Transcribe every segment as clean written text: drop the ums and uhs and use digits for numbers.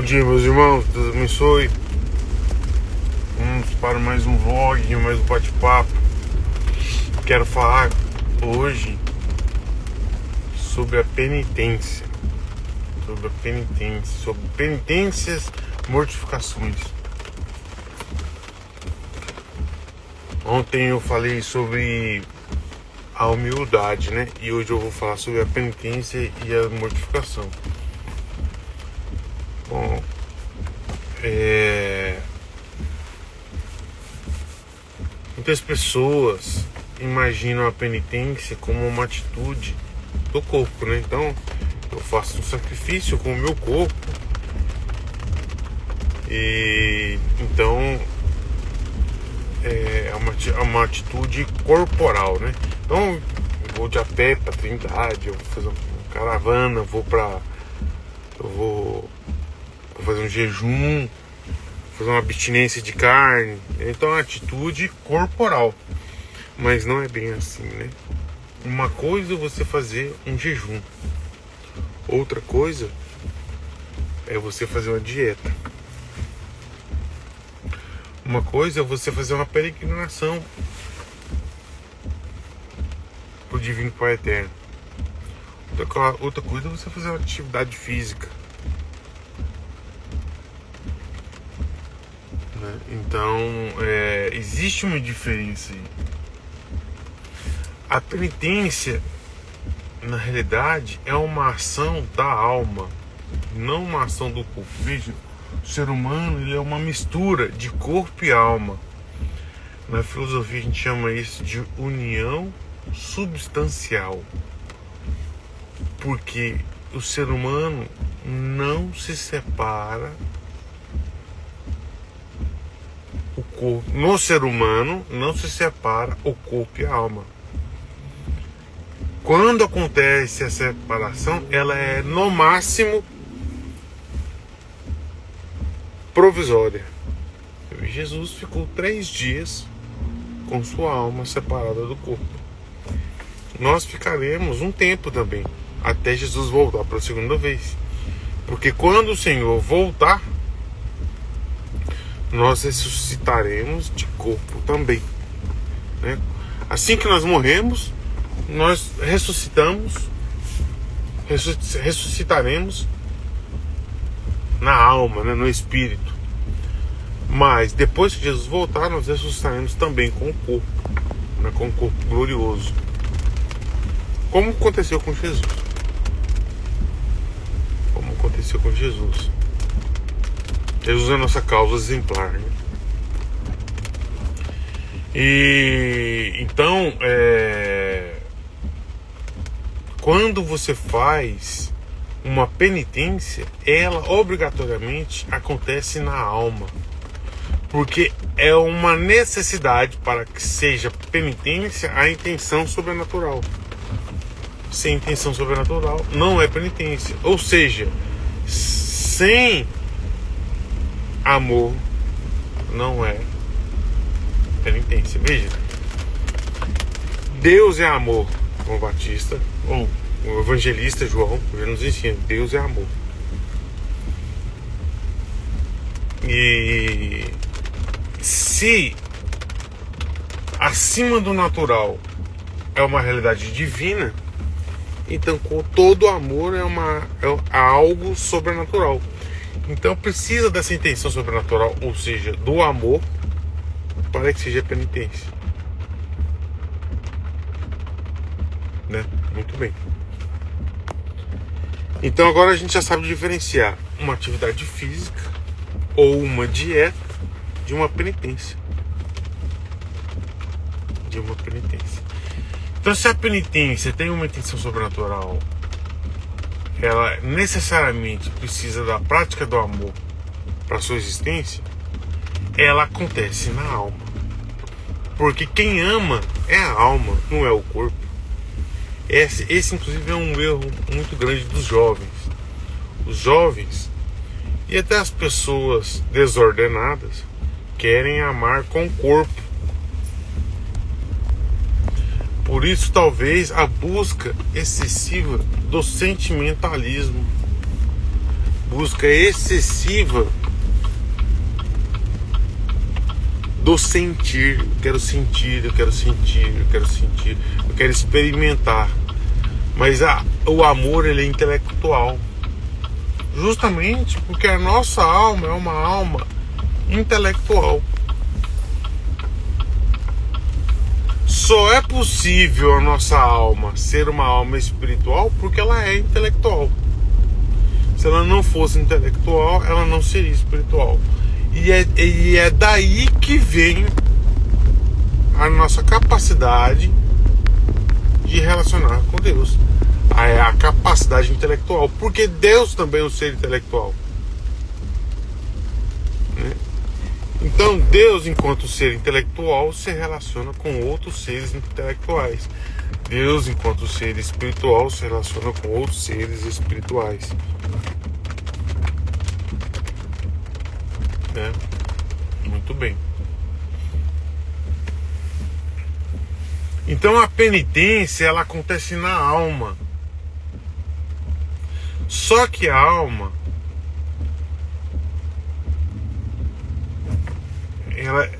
dia, meus irmãos, Deus abençoe. Vamos para mais um vlog, mais um bate-papo. Quero falar hoje sobre a penitência. Sobre penitências, mortificações. Ontem eu falei sobre a humildade, né? E hoje eu vou falar sobre a penitência e a mortificação. Bom, muitas pessoas imaginam a penitência como uma atitude do corpo, né? Então, eu faço um sacrifício com o meu corpo e então é uma atitude corporal, né? Então, eu vou de a pé para Trindade, eu vou fazer uma caravana, vou fazer um jejum, fazer uma abstinência de carne. Então é uma atitude corporal, mas não é bem assim, né? Uma coisa é você fazer um jejum, outra coisa é você fazer uma dieta. Uma coisa é você fazer uma peregrinação pro Divino Pai Eterno. Outra coisa é você fazer uma atividade física. Então, existe uma diferença aí. A penitência, na realidade, é uma ação da alma, não uma ação do corpo. Veja, o ser humano ele é uma mistura de corpo e alma. Na filosofia a gente chama isso de união substancial, porque o ser humano não se separa. No ser humano não se separa o corpo e a alma. Quando acontece a separação, ela é no máximo provisória. Jesus ficou 3 dias com sua alma separada do corpo. Nós ficaremos um tempo também, até Jesus voltar pela segunda vez. Porque quando o Senhor voltar, nós ressuscitaremos de corpo também, né? Assim que nós morremos, nós ressuscitaremos na alma, né? No espírito. Mas depois que Jesus voltar, nós ressuscitaremos também com o corpo, né? Com o corpo glorioso, como aconteceu com Jesus. Jesus é a nossa causa exemplar, né? E então, quando você faz uma penitência, ela obrigatoriamente acontece na alma, porque é uma necessidade para que seja penitência a intenção sobrenatural. Sem intenção sobrenatural não é penitência. Ou seja, sem amor não é penitência. Veja, Deus é amor. João Batista, ou o evangelista João, já nos ensina: Deus é amor. E se acima do natural é uma realidade divina, então com todo amor é algo sobrenatural. Então precisa dessa intenção sobrenatural, ou seja, do amor, para que seja penitência, né? Muito bem. Então agora a gente já sabe diferenciar uma atividade física ou uma dieta de uma penitência. Então, se a penitência tem uma intenção sobrenatural, ela necessariamente precisa da prática do amor para sua existência, ela acontece na alma. Porque quem ama é a alma, não é o corpo. Esse inclusive é um erro muito grande dos jovens. Os jovens e até as pessoas desordenadas querem amar com o corpo. Por isso, talvez, a busca excessiva do sentimentalismo. busca excessiva do sentir. Eu quero sentir, eu quero sentir, eu quero sentir, eu quero experimentar. Mas o amor, ele é intelectual. Justamente porque a nossa alma é uma alma intelectual. Só é possível a nossa alma ser uma alma espiritual porque ela é intelectual. Se ela não fosse intelectual, ela não seria espiritual. E é daí que vem a nossa capacidade de relacionar com Deus. A capacidade intelectual. Porque Deus também é um ser intelectual. Né? Então Deus, enquanto ser intelectual, se relaciona com outros seres intelectuais. Deus, enquanto ser espiritual, se relaciona com outros seres espirituais. Né? Muito bem. Então a penitência, ela acontece na alma. Só que a alma,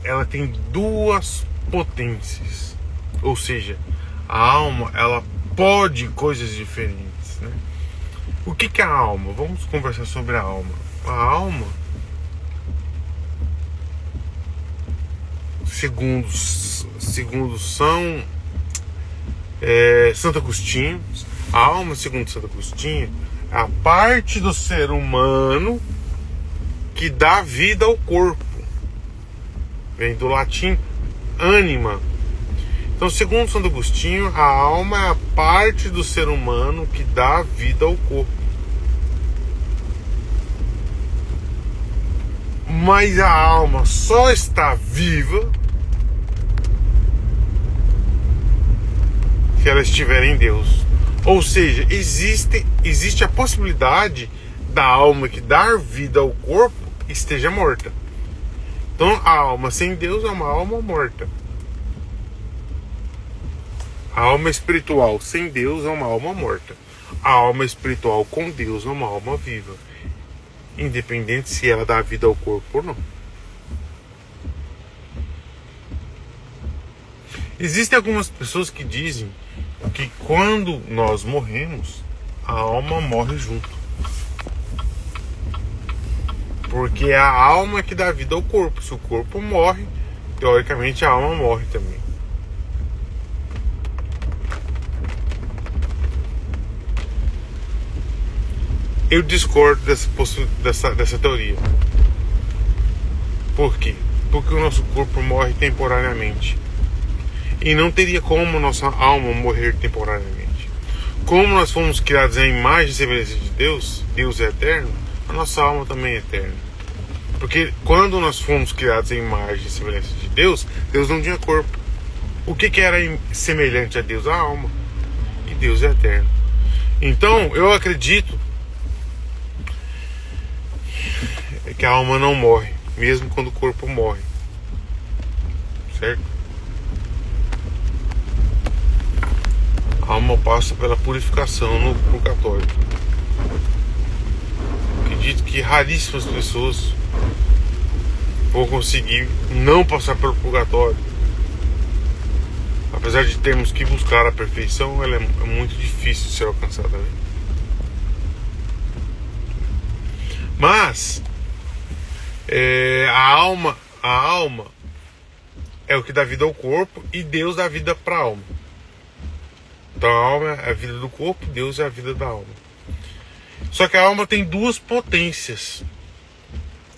ela tem duas potências. Ou seja, a alma, ela pode coisas diferentes, né? O que é a alma? Vamos conversar sobre a alma. A alma, segundo Santo Agostinho, a alma, segundo Santo Agostinho, é a parte do ser humano que dá vida ao corpo. Vem do latim anima. Então, segundo Santo Agostinho, a alma é a parte do ser humano que dá vida ao corpo. Mas a alma só está viva se ela estiver em Deus. Ou seja, existe a possibilidade da alma que dá vida ao corpo esteja morta. Então a alma sem Deus é uma alma morta. A alma espiritual sem Deus é uma alma morta. A alma espiritual com Deus é uma alma viva. Independente se ela dá vida ao corpo ou não. Existem algumas pessoas que dizem que quando nós morremos, a alma morre junto. Porque é a alma que dá vida ao corpo. Se o corpo morre, teoricamente a alma morre também. Eu discordo dessa teoria. Por quê? Porque o nosso corpo morre temporariamente. E não teria como nossa alma morrer temporariamente. Como nós fomos criados à imagem e semelhança de Deus, Deus é eterno, a nossa alma também é eterna. Porque quando nós fomos criados à imagem e semelhança de Deus, Deus não tinha corpo. O que era semelhante a Deus? A alma. E Deus é eterno. Então, eu acredito que a alma não morre, mesmo quando o corpo morre. Certo? A alma passa pela purificação no purgatório. Acredito que raríssimas pessoas vão conseguir não passar pelo purgatório. Apesar de termos que buscar a perfeição, ela é muito difícil de ser alcançada. Né? Mas a alma é o que dá vida ao corpo e Deus dá vida para a alma. Então a alma é a vida do corpo, Deus é a vida da alma. Só que a alma tem duas potências.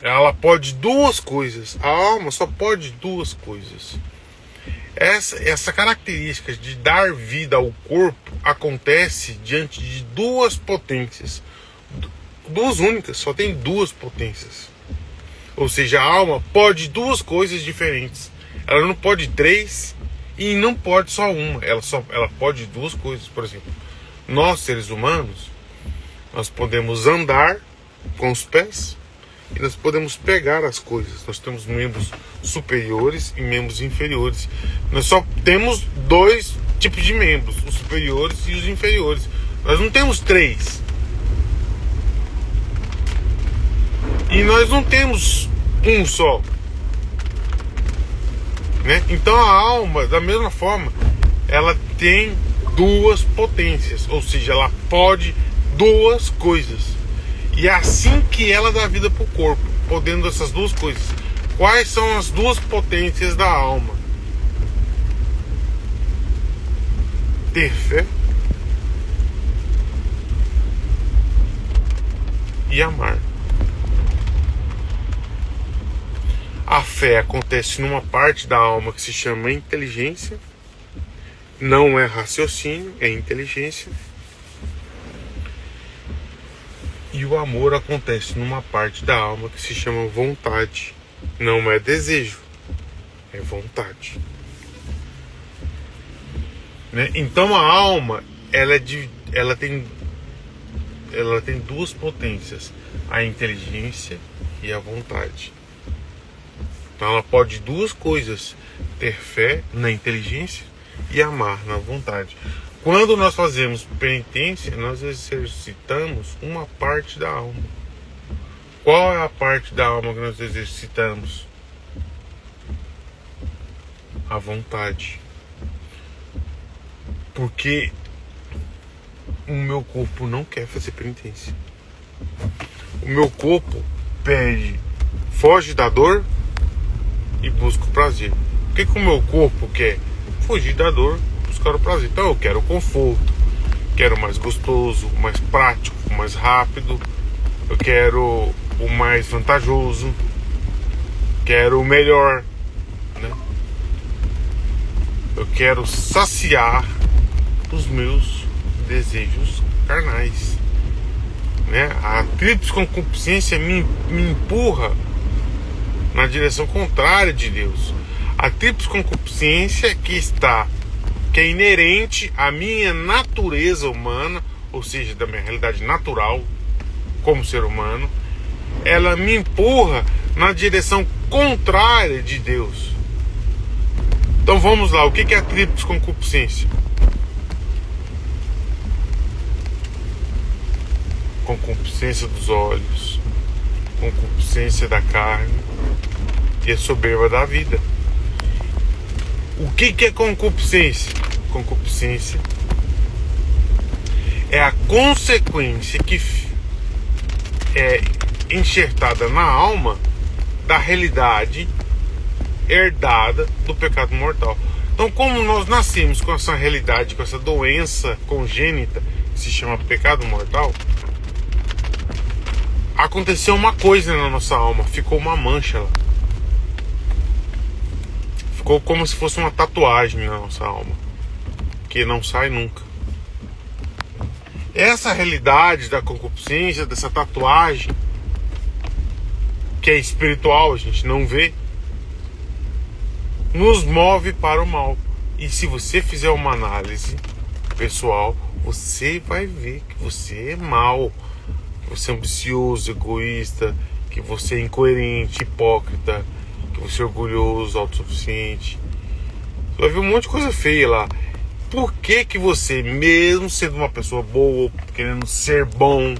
Ela pode duas coisas. A alma só pode duas coisas. Essa característica de dar vida ao corpo acontece diante de duas potências. Duas únicas, só tem duas potências. Ou seja, a alma pode duas coisas diferentes. Ela não pode três e não pode só uma. Ela pode duas coisas. Por exemplo, nós seres humanos, nós podemos andar com os pés e nós podemos pegar as coisas. Nós temos membros superiores e membros inferiores. Nós só temos dois tipos de membros, os superiores e os inferiores. Nós não temos três. E nós não temos um só, né? Então a alma, da mesma forma, ela tem duas potências, ou seja, ela pode duas coisas. E é assim que ela dá vida para o corpo, podendo essas duas coisas. Quais são as duas potências da alma? Ter fé e amar. A fé acontece numa parte da alma que se chama inteligência. Não é raciocínio, é inteligência. E o amor acontece numa parte da alma que se chama vontade. Não é desejo, é vontade. Né? Então a alma, ela tem duas potências, a inteligência e a vontade. Então ela pode duas coisas, ter fé na inteligência e amar na vontade. Quando nós fazemos penitência, nós exercitamos uma parte da alma. Qual é a parte da alma que nós exercitamos? A vontade. Porque o meu corpo não quer fazer penitência. O meu corpo pede, foge da dor e busca o prazer. O que o meu corpo quer? Fugir da dor, buscar o prazer. Então eu quero conforto, quero mais gostoso, mais prático, mais rápido. Eu quero o mais vantajoso, quero o melhor, né? Eu quero saciar os meus desejos carnais, né? A tríplice concupiscência me empurra na direção contrária de Deus. A tríplice concupiscência que é inerente à minha natureza humana, ou seja, da minha realidade natural como ser humano, ela me empurra na direção contrária de Deus. Então vamos lá, o que é a tríplice concupiscência? Concupiscência dos olhos, concupiscência da carne e a soberba da vida. O que é concupiscência? Concupiscência é a consequência que é enxertada na alma da realidade herdada do pecado mortal. Então, como nós nascemos com essa realidade, com essa doença congênita que se chama pecado mortal, aconteceu uma coisa na nossa alma, ficou uma mancha lá. Ficou como se fosse uma tatuagem na nossa alma, que não sai nunca. Essa realidade da concupiscência, dessa tatuagem, que é espiritual, a gente não vê, nos move para o mal. E se você fizer uma análise pessoal, você vai ver que você é mau, que você é ambicioso, egoísta, que você é incoerente, hipócrita, que você é orgulhoso, autossuficiente. Você vai ver um monte de coisa feia lá. Por que você, mesmo sendo uma pessoa boa, querendo ser bom,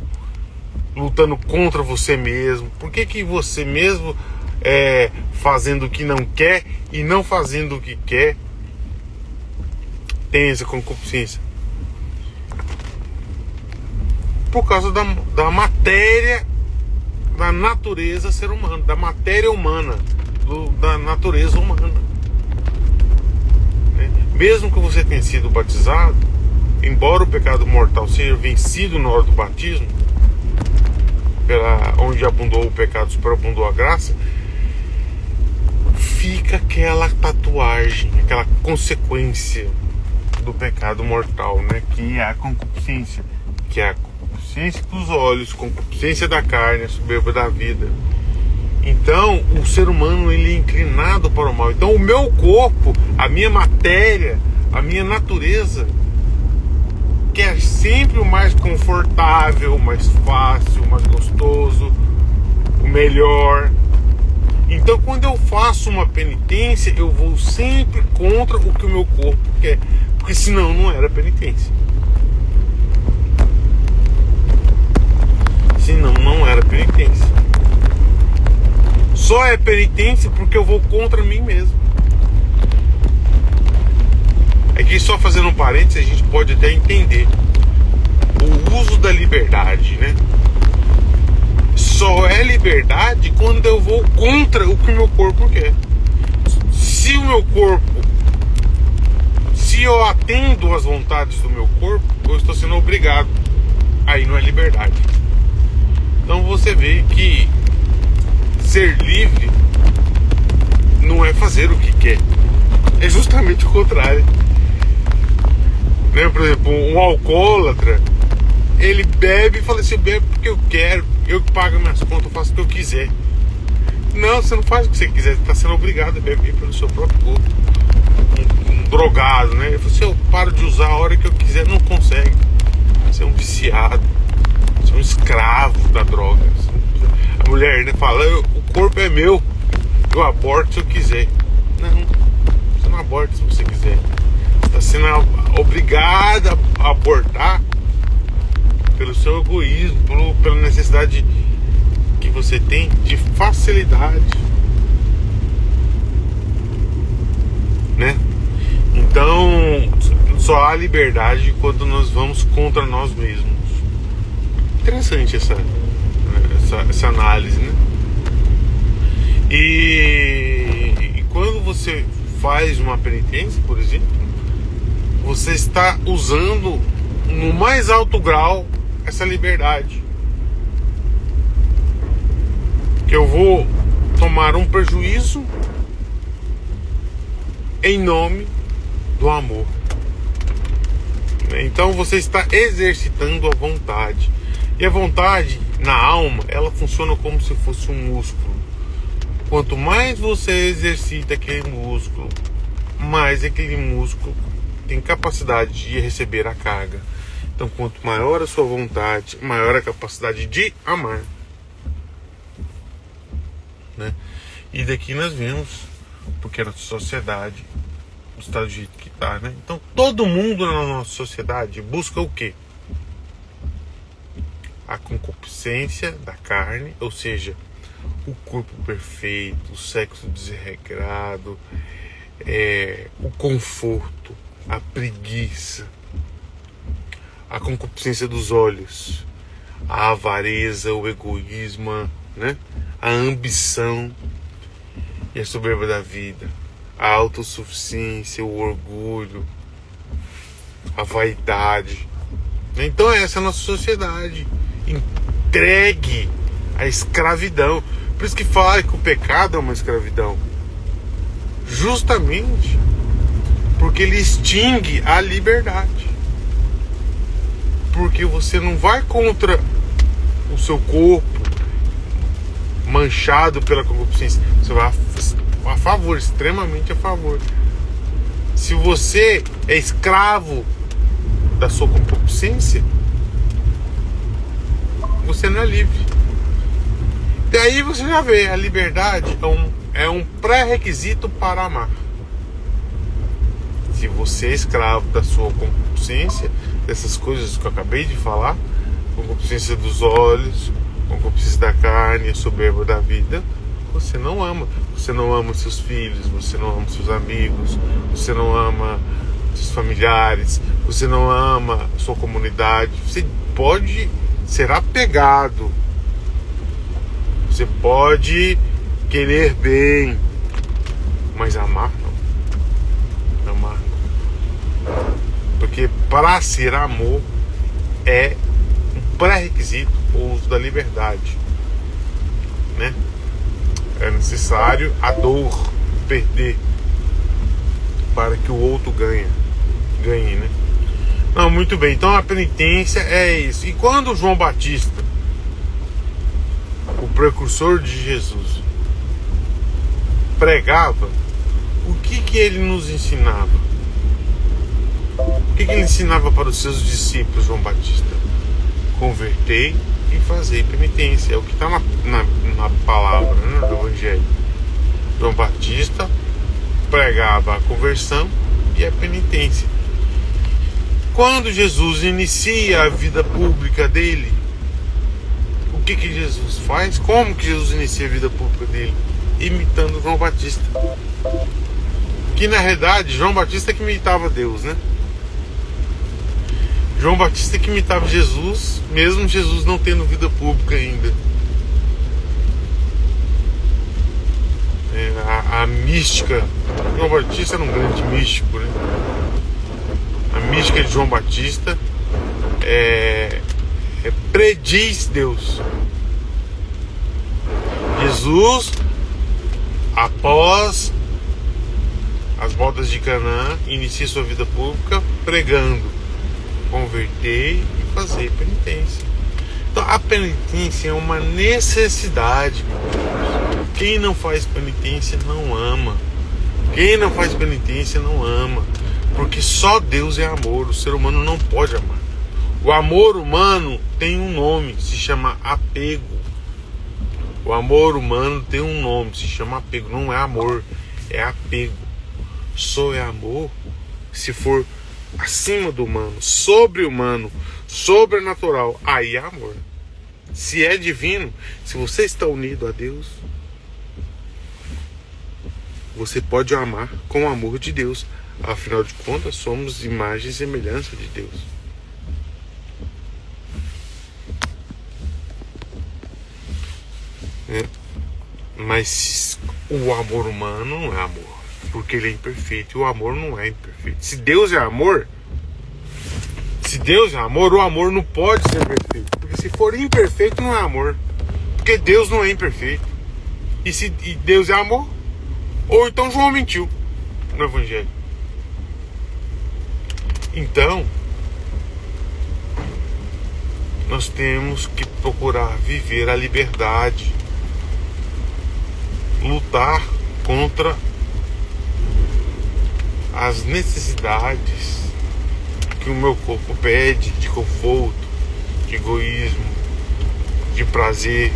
lutando contra você mesmo, por que você mesmo fazendo o que não quer e não fazendo o que quer, tem essa concupiscência? Por causa da matéria, da natureza ser humana, da matéria humana, da natureza humana. Mesmo que você tenha sido batizado, embora o pecado mortal seja vencido na hora do batismo, onde abundou o pecado, superabundou a graça, fica aquela tatuagem, aquela consequência do pecado mortal, né? Que é a concupiscência, que é a concupiscência dos olhos, concupiscência da carne, a soberba da vida. Então, o ser humano, ele é inclinado para o mal. Então, o meu corpo, a minha matéria, a minha natureza, quer sempre o mais confortável, o mais fácil, o mais gostoso, o melhor. Então, quando eu faço uma penitência, eu vou sempre contra o que o meu corpo quer, porque senão não era penitência. Senão não era penitência. Só é penitência porque eu vou contra mim mesmo. É que só fazendo um parênteses, a gente pode até entender o uso da liberdade, né? Só é liberdade quando eu vou contra o que o meu corpo quer. Se o meu corpo, se eu atendo às vontades do meu corpo, eu estou sendo obrigado. Aí não é liberdade. Então você vê que ser livre não é fazer o que quer. É justamente o contrário. Né? Por exemplo, um alcoólatra, ele bebe e fala assim: eu bebo porque eu quero, eu que pago minhas contas, eu faço o que eu quiser. Não, você não faz o que você quiser, você está sendo obrigado a beber pelo seu próprio corpo. Um drogado, né? Ele falou assim: eu paro de usar a hora que eu quiser, não consegue. Você é um viciado, você é um escravo da droga. A mulher, né, fala: o corpo é meu, eu aborto se eu quiser. Não, você não aborta se você quiser. Você está sendo obrigada a abortar pelo seu egoísmo, pela necessidade que você tem de facilidade, né? Então só há liberdade quando nós vamos contra nós mesmos. Interessante essa análise, né? E quando você faz uma penitência, por exemplo, você está usando no mais alto grau essa liberdade. Que eu vou tomar um prejuízo em nome do amor. Então você está exercitando a vontade. E a vontade na alma, ela funciona como se fosse um músculo. Quanto mais você exercita aquele músculo, mais aquele músculo tem capacidade de receber a carga. Então quanto maior a sua vontade, maior a capacidade de amar. Né? E daqui nós vemos porque a nossa sociedade está do jeito que está, né? Então todo mundo na nossa sociedade busca o quê? A concupiscência da carne, ou seja, o corpo perfeito, o sexo desregrado, o conforto, a preguiça, a concupiscência dos olhos, a avareza, o egoísmo, né? A ambição e a soberba da vida, a autossuficiência, o orgulho, a vaidade. Então essa é a nossa sociedade, entregue à escravidão. Por isso que fala que o pecado é uma escravidão, justamente porque ele extingue a liberdade. Porque você não vai contra o seu corpo manchado pela concupiscência, você vai a favor, extremamente a favor. Se você é escravo da sua concupiscência, você não é livre. Daí você já vê, a liberdade é um pré-requisito para amar. Se você é escravo da sua concupiscência, dessas coisas que eu acabei de falar, concupiscência dos olhos, concupiscência da carne, a soberba da vida, você não ama. Você não ama seus filhos, você não ama seus amigos, você não ama seus familiares, você não ama sua comunidade. Você pode ser apegado, você pode querer bem, mas amar não. Amar não. Porque para ser amor é um pré-requisito o uso da liberdade, né? É necessário a dor, perder, para que o outro ganhe, né? Não, muito bem. Então a penitência é isso. E quando João Batista, o precursor de Jesus, pregava, o que ele nos ensinava? O que ele ensinava para os seus discípulos, João Batista? Convertei e fazer penitência. É o que está na palavra, né, do Evangelho. João Batista pregava a conversão e a penitência. Quando Jesus inicia a vida pública dele, o que Jesus faz? Como que Jesus inicia a vida pública dele? imitando João Batista. Que na realidade João Batista que imitava Deus, né? João Batista que imitava Jesus, mesmo Jesus não tendo vida pública ainda. A mística, João Batista era um grande místico, né? A mística de João Batista prediz Deus. Jesus, após as bodas de Canaã, inicia sua vida pública pregando: converter e fazer penitência. Então a penitência é uma necessidade, meu Deus. Quem não faz penitência não ama. Quem não faz penitência não ama. Porque só Deus é amor. O ser humano não pode amar. O amor humano tem um nome, se chama apego. O amor humano tem um nome, se chama apego. Não é amor, é apego. Só é amor se for acima do humano, sobre-humano, sobrenatural. Aí é amor. Se é divino, se você está unido a Deus, você pode amar com o amor de Deus. Afinal de contas, somos imagem e semelhança de Deus. Mas o amor humano não é amor, porque ele é imperfeito, e o amor não é imperfeito. Se Deus é amor, o amor não pode ser perfeito, porque se for imperfeito não é amor, porque Deus não é imperfeito. E Deus é amor, ou então João mentiu no Evangelho. Então nós temos que procurar viver a liberdade, lutar contra as necessidades que o meu corpo pede, de conforto, de egoísmo, de prazer.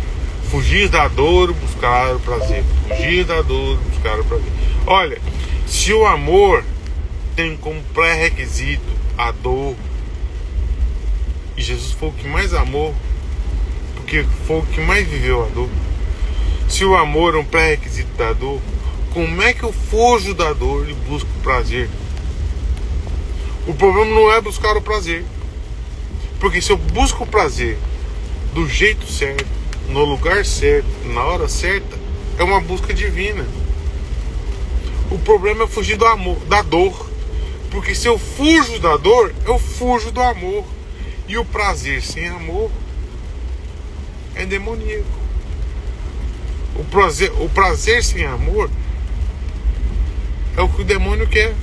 Fugir da dor e buscar o prazer. Fugir da dor e buscar o prazer. Olha, se o amor tem como pré-requisito a dor, e Jesus foi o que mais amou, porque foi o que mais viveu a dor. Se o amor é um pré-requisito da dor, como é que eu fujo da dor e busco o prazer? O problema não é buscar o prazer, porque se eu busco o prazer do jeito certo, no lugar certo, na hora certa, é uma busca divina. O problema é fugir do amor, da dor, porque se eu fujo da dor, eu fujo do amor, e o prazer sem amor é demoníaco. O prazer sem amor é o que o demônio quer.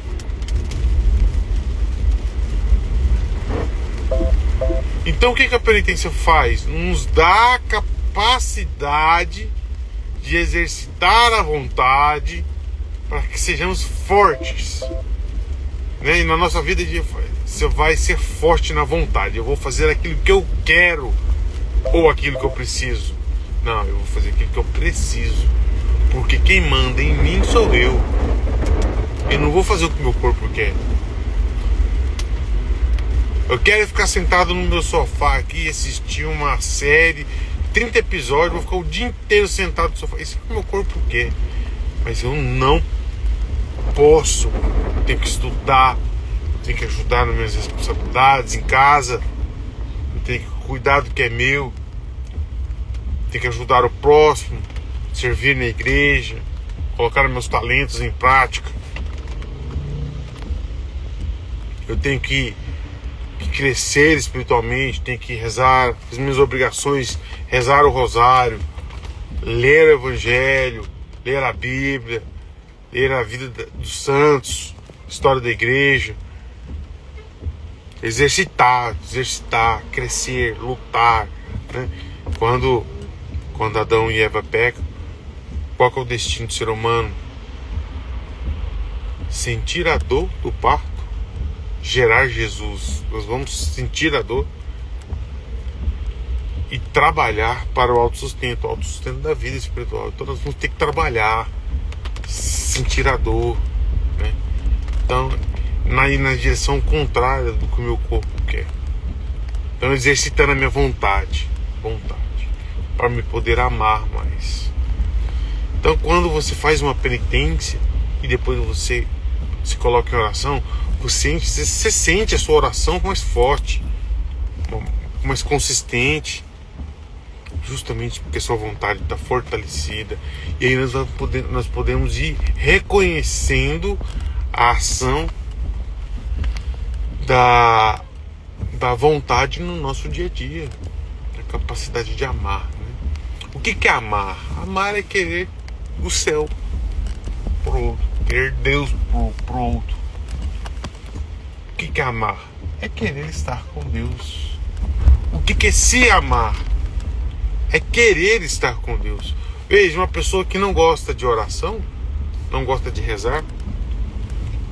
Então o que a penitência faz? Nos dá a capacidade de exercitar a vontade para que sejamos fortes, né? E na nossa vida você vai ser forte na vontade. Eu vou fazer aquilo que eu quero ou aquilo que eu preciso. Não, eu vou fazer aquilo que eu preciso, porque quem manda em mim sou eu. Eu não vou fazer o que meu corpo quer. Eu quero ficar sentado no meu sofá aqui, assistir uma série, 30 episódios, vou ficar o dia inteiro sentado no sofá. Isso é o que meu corpo quer. Mas eu não posso. Eu tenho que estudar, eu tenho que ajudar nas minhas responsabilidades em casa, eu tenho que cuidar do que é meu, tenho que ajudar o próximo, servir na igreja, colocar meus talentos em prática. Eu tenho que crescer espiritualmente, tenho que rezar as minhas obrigações, rezar o rosário, ler o Evangelho, ler a Bíblia, ler a vida dos santos, história da igreja, exercitar, crescer, lutar, né? Quando Adão e Eva pecam, qual que é o destino do ser humano? Sentir a dor do parto, gerar Jesus. Nós vamos sentir a dor e trabalhar para o autossustento da vida espiritual. Então nós vamos ter que trabalhar, sentir a dor, né? Então, na direção contrária do que o meu corpo quer. Então, exercitando a minha vontade, para me poder amar mais. Então, quando você faz uma penitência e depois você se coloca em oração, você sente a sua oração mais forte, mais consistente, justamente porque a sua vontade está fortalecida. E aí nós podemos ir reconhecendo a ação da vontade no nosso dia a dia, a capacidade de amar, né? O que é amar? Amar é querer o céu pro outro, querer Deus pro outro. O que é amar? É querer estar com Deus. O que é se amar? É querer estar com Deus. Veja, uma pessoa que não gosta de oração, não gosta de rezar,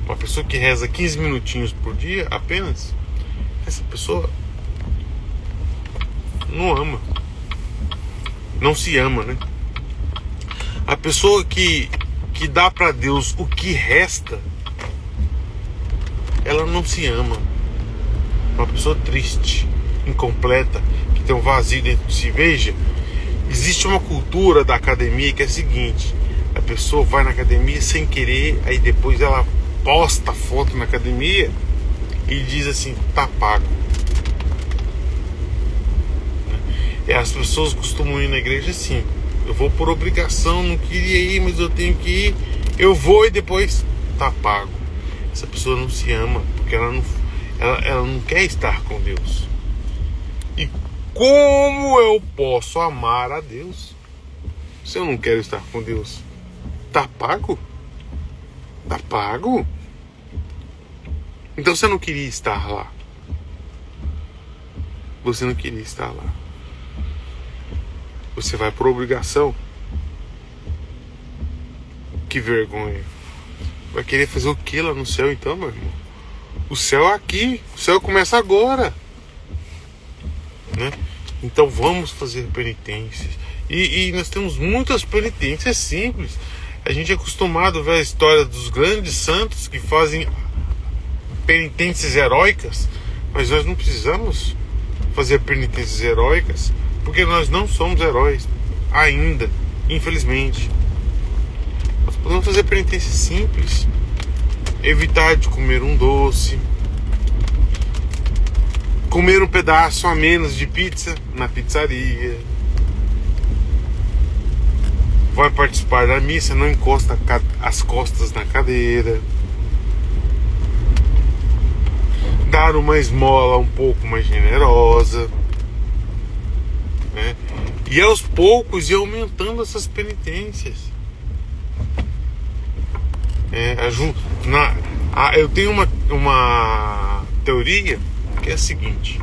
uma pessoa que reza 15 minutinhos por dia apenas, essa pessoa não ama, não se ama, né? A pessoa que dá para Deus o que resta, ela não se ama. Uma pessoa triste, incompleta, que tem um vazio dentro de si. Veja, existe uma cultura da academia que é a seguinte: a pessoa vai na academia sem querer, aí depois ela posta foto na academia e diz assim, tá pago. E as pessoas costumam ir na igreja assim: eu vou por obrigação, não queria ir, mas eu tenho que ir, eu vou e depois tá pago. Essa pessoa não se ama, porque ela não quer estar com Deus. E como eu posso amar a Deus se eu não quero estar com Deus? Tá pago? Tá pago? Então você não queria estar lá. Você não queria estar lá. Você vai por obrigação. Que vergonha. Vai querer fazer o que lá no céu então, meu irmão? O céu é aqui. O céu começa agora, né? Então vamos fazer penitências. E nós temos muitas penitências simples. A gente é acostumado a ver a história dos grandes santos que fazem penitências heróicas, mas nós não precisamos fazer penitências heróicas, porque nós não somos heróis ainda, infelizmente. Nós podemos fazer penitências simples. Evitar de comer um doce, comer um pedaço a menos de pizza na pizzaria, vai participar da missa, não encosta as costas na cadeira, dar uma esmola um pouco mais generosa, né? E aos poucos ir aumentando essas penitências. Eu tenho uma teoria que é a seguinte,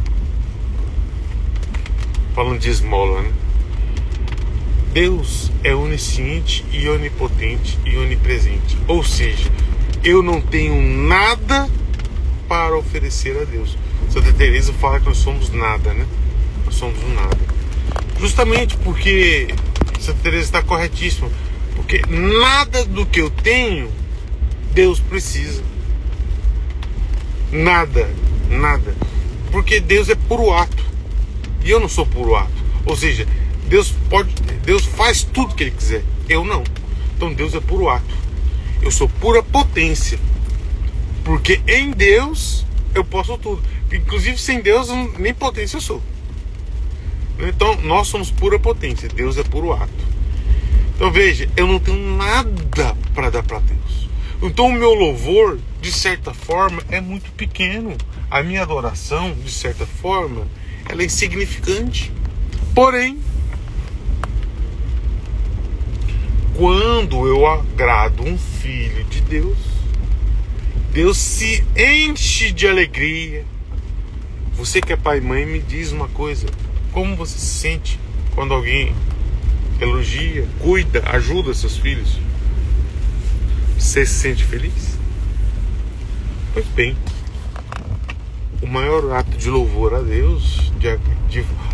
falando de esmola, né? Deus é onisciente e onipotente e onipresente. Ou seja, eu não tenho nada para oferecer a Deus. Santa Teresa fala que nós somos nada, né? Nós somos um nada. Justamente porque Santa Teresa está corretíssima. Porque nada do que eu tenho, Deus precisa. Nada, nada. Porque Deus é puro ato. E eu não sou puro ato. Ou seja, Deus faz tudo que Ele quiser. Eu não. Então Deus é puro ato. Eu sou pura potência. Porque em Deus eu posso tudo. Inclusive sem Deus nem potência eu sou. Então nós somos pura potência. Deus é puro ato. Então veja, eu não tenho nada para dar para Deus. Então o meu louvor, de certa forma, é muito pequeno. A minha adoração, de certa forma, ela é insignificante. Porém, quando eu agrado um filho de Deus, Deus se enche de alegria. Você que é pai e mãe, me diz uma coisa: como você se sente quando alguém elogia, cuida, ajuda seus filhos? Você se sente feliz? Pois bem, o maior ato de louvor a Deus,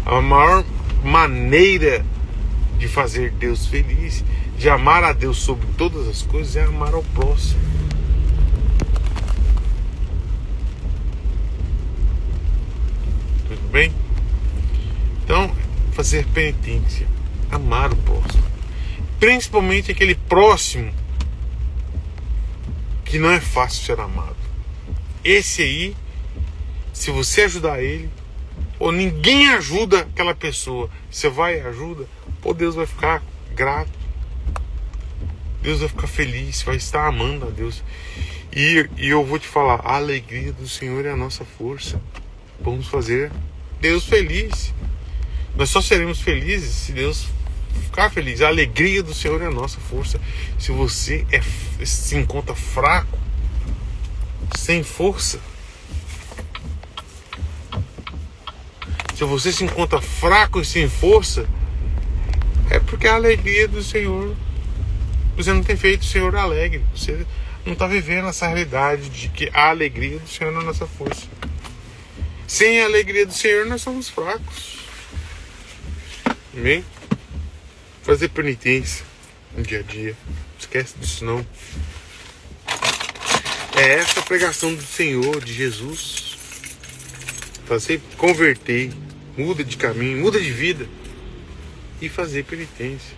a maior maneira de fazer Deus feliz, de amar a Deus sobre todas as coisas, é amar ao próximo. Tudo bem? Então, fazer penitência, amar o próximo. principalmente aquele próximo que não é fácil ser amado. Esse aí, se você ajudar ele, ou ninguém ajuda aquela pessoa, você vai e ajuda, pô, Deus vai ficar grato, Deus vai ficar feliz, vai estar amando a Deus. E eu vou te falar, a alegria do Senhor é a nossa força. Vamos fazer Deus feliz. Nós só seremos felizes se Deus ficar feliz. A alegria do Senhor é a nossa força. Se você se encontra fraco, sem força, se você se encontra fraco e sem força, é porque a alegria do Senhor, você não tem feito o Senhor alegre. Você não está vivendo essa realidade de que a alegria do Senhor é a nossa força. Sem a alegria do Senhor, nós somos fracos. Amém? Fazer penitência no dia a dia. Não esquece disso não. É essa a pregação do Senhor, de Jesus. Fazer, converter, muda de caminho, muda de vida e fazer penitência.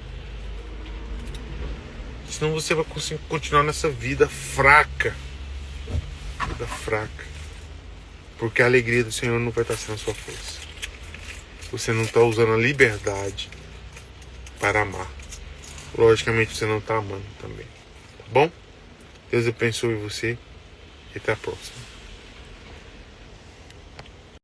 Senão você vai conseguir continuar nessa vida fraca. Vida fraca. Porque a alegria do Senhor não vai estar sendo a sua força. Você não está usando a liberdade para amar. Logicamente você não está amando também. Tá bom? Deus abençoe você e até a próxima.